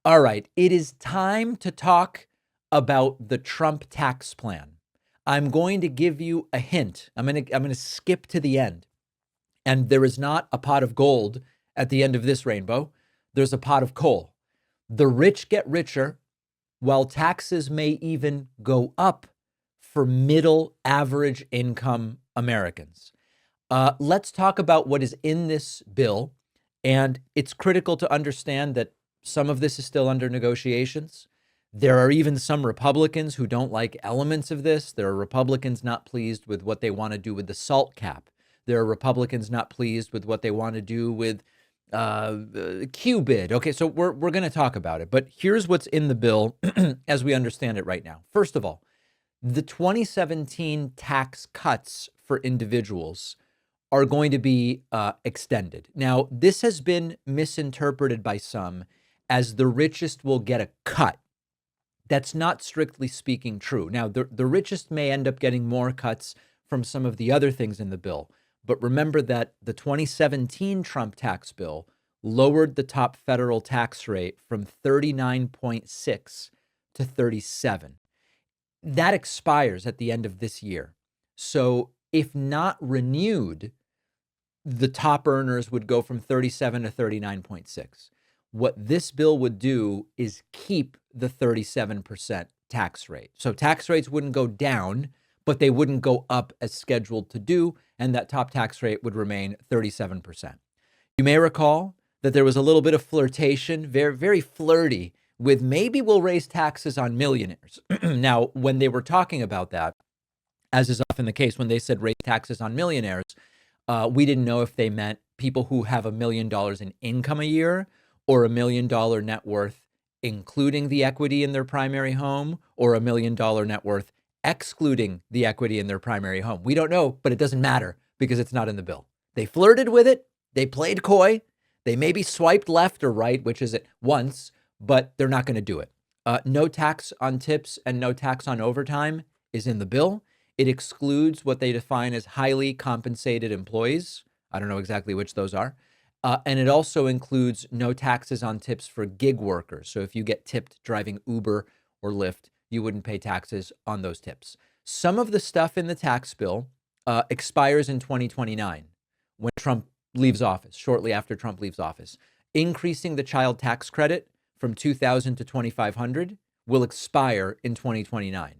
All right, it is time to talk about the Trump tax plan. I'm going to give you a hint. I'm going to skip to the end. And there is not a pot of gold at the end of this rainbow. There's a pot of coal. The rich get richer, while taxes may even go up for middle average income Americans. Let's talk about what is in this bill. And it's critical to understand that some of this is still under negotiations. There are even some Republicans who don't like elements of this. There are Republicans not pleased with what they want to do with the SALT cap. There are Republicans not pleased with what they want to do with QBID. Okay, so we're going to talk about it. But here's what's in the bill as we understand it right now. First of all, the 2017 tax cuts for individuals are going to be extended. Now, this has been misinterpreted by some as the richest will get a cut. That's not strictly speaking true. Now, the richest may end up getting more cuts from some of the other things in the bill. But remember that the 2017 Trump tax bill lowered the top federal tax rate from 39.6 to 37. That expires at the end of this year. So if not renewed, the top earners would go from 37 to 39.6. What this bill would do is keep the 37% tax rate. So tax rates wouldn't go down, but they wouldn't go up as scheduled to do, and that top tax rate would remain 37%. You may recall that there was a little bit of flirtation, very, very flirty, with maybe we'll raise taxes on millionaires. Now, when they were talking about that, as is often the case, when they said raise taxes on millionaires, we didn't know if they meant people who have $1 million in income a year or $1 million net worth, including the equity in their primary home, or $1 million net worth, excluding the equity in their primary home. We don't know, but it doesn't matter because it's not in the bill. They flirted with it. They played coy. They maybe swiped left or right, which is it once, but they're not going to do it. No tax on tips and no tax on overtime is in the bill. It excludes what they define as highly compensated employees. I don't know exactly which those are. And it also includes no taxes on tips for gig workers. So if you get tipped driving Uber or Lyft, you wouldn't pay taxes on those tips. Some of the stuff in the tax bill expires in 2029 when Trump leaves office, shortly after Trump leaves office. Increasing the child tax credit from $2,000 to $2,500 will expire in 2029.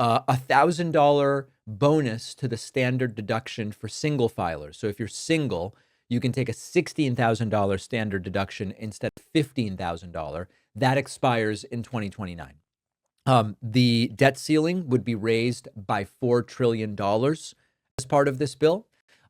$1,000 bonus to the standard deduction for single filers. So if you're single, you can take a $16,000 standard deduction instead of $15,000. That expires in 2029. The debt ceiling would be raised by $4 trillion as part of this bill.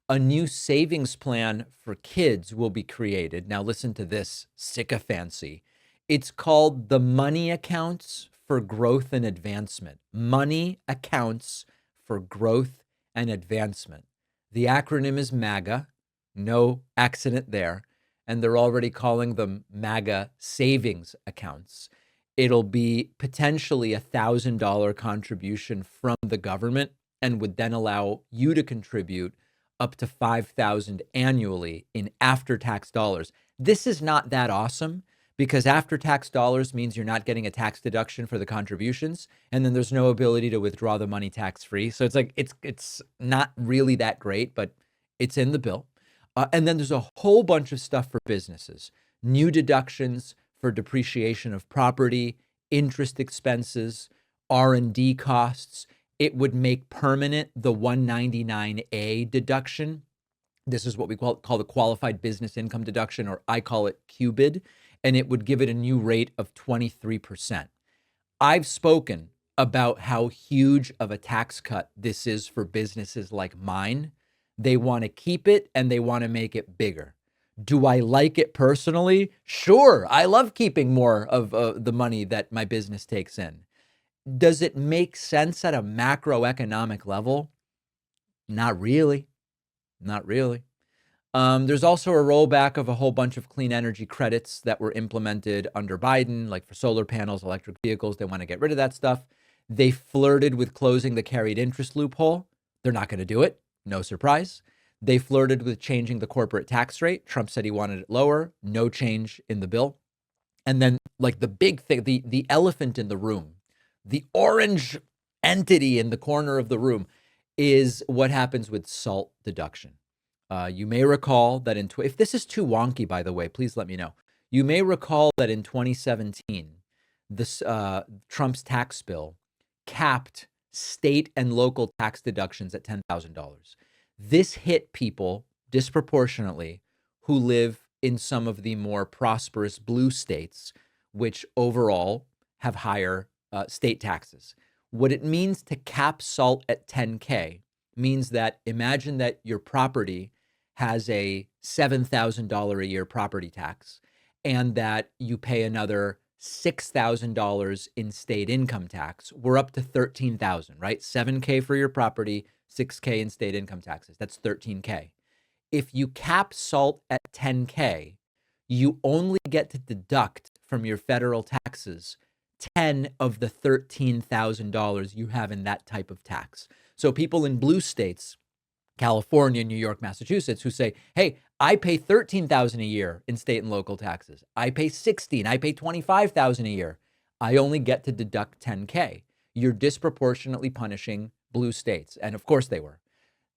A new savings plan for kids will be created. Now listen to this sycophancy. It's called the Money Accounts for Growth and Advancement. Money Accounts for Growth and Advancement. The acronym is MAGA. No accident there. And they're already calling them MAGA savings accounts. It'll be potentially $1,000 contribution from the government and would then allow you to contribute up to $5,000 annually in after-tax dollars. This is not that awesome because after-tax dollars means you're not getting a tax deduction for the contributions, and then there's no ability to withdraw the money tax-free. So it's like it's not really that great, but it's in the bill. And then there's a whole bunch of stuff for businesses, new deductions for depreciation of property, interest expenses, R&D costs. It would make permanent the 199A deduction. This is what we call the qualified business income deduction, or I call it QBID, and it would give it a new rate of 23%. I've spoken about how huge of a tax cut this is for businesses like mine. They want to keep it and they want to make it bigger. Do I like it personally? Sure. I love keeping more of the money that my business takes in. Does it make sense at a macroeconomic level? Not really. Not really. There's also a rollback of a whole bunch of clean energy credits that were implemented under Biden, like for solar panels, electric vehicles. They want to get rid of that stuff. They flirted with closing the carried interest loophole. They're not going to do it. No surprise. They flirted with changing the corporate tax rate. Trump said he wanted it lower. No change in the bill. And then like the big thing, the elephant in the room, the orange entity in the corner of the room is what happens with SALT deduction. You may recall that if this is too wonky, by the way, please let me know. You may recall that in 2017, this Trump's tax bill capped state and local tax deductions at $10,000. This hit people disproportionately who live in some of the more prosperous blue states, which overall have higher state taxes. What it means to cap SALT at 10K means that imagine that your property has a $7,000 a year property tax and that you pay another $6,000 in state income tax. We're up to 13,000, right? 7K for your property, 6K in state income taxes. That's 13K. If you cap SALT at 10K, you only get to deduct from your federal taxes 10 of the $13,000 you have in that type of tax. So people in blue states, California, New York, Massachusetts, who say, hey, I pay $13,000 a year in state and local taxes. I pay $16,000, I pay $25,000 a year. I only get to deduct 10K. You're disproportionately punishing blue states. And of course they were.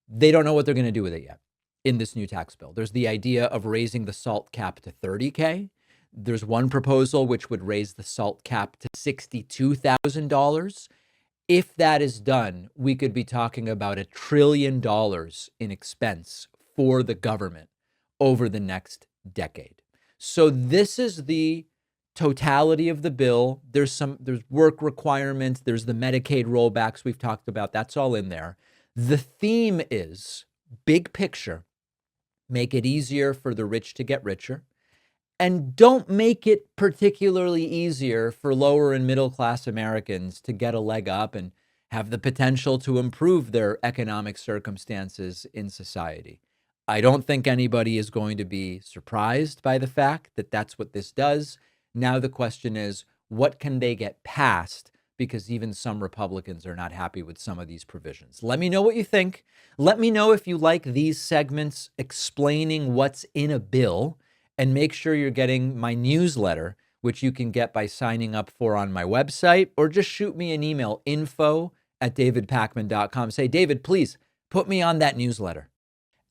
They don't know what they're going to do with it yet in this new tax bill. There's the idea of raising the SALT cap to 30K. There's one proposal which would raise the SALT cap to $62,000. If that is done, we could be talking about $1 trillion in expense for the government over the next decade. So this is the totality of the bill. There's work requirements. There's the Medicaid rollbacks we've talked about. That's all in there. The theme is big picture, make it easier for the rich to get richer. And don't make it particularly easier for lower and middle class Americans to get a leg up and have the potential to improve their economic circumstances in society. I don't think anybody is going to be surprised by the fact that that's what this does. Now the question is, what can they get past? Because even some Republicans are not happy with some of these provisions. Let me know what you think. Let me know if you like these segments explaining what's in a bill. And make sure you're getting my newsletter, which you can get by signing up for on my website, or just shoot me an email, info@davidpakman.com. Say, David, please put me on that newsletter.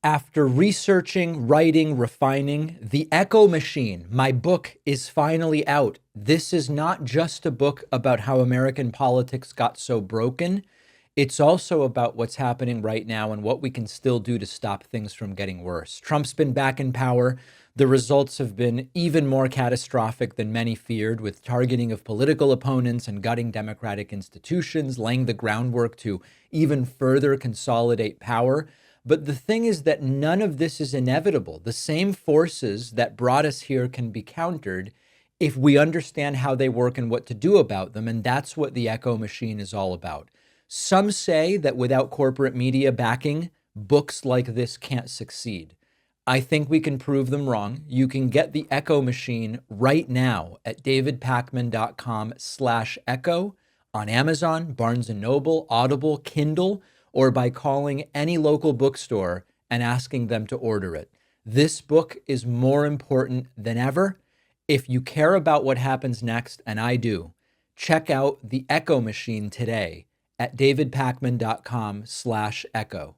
After researching, writing, refining, The Echo Machine, my book, is finally out. This is not just a book about how American politics got so broken. It's also about what's happening right now and what we can still do to stop things from getting worse. Trump's been back in power. The results have been even more catastrophic than many feared, with targeting of political opponents and gutting democratic institutions, laying the groundwork to even further consolidate power. But the thing is that none of this is inevitable. The same forces that brought us here can be countered if we understand how they work and what to do about them. And that's what the Echo Machine is all about. Some say that without corporate media backing, books like this can't succeed. I think we can prove them wrong. You can get the Echo Machine right now at davidpakman.com/echo on Amazon, Barnes & Noble, Audible, Kindle, or by calling any local bookstore and asking them to order it. This book is more important than ever. If you care about what happens next, and I do, check out the Echo Machine today at davidpakman.com/echo.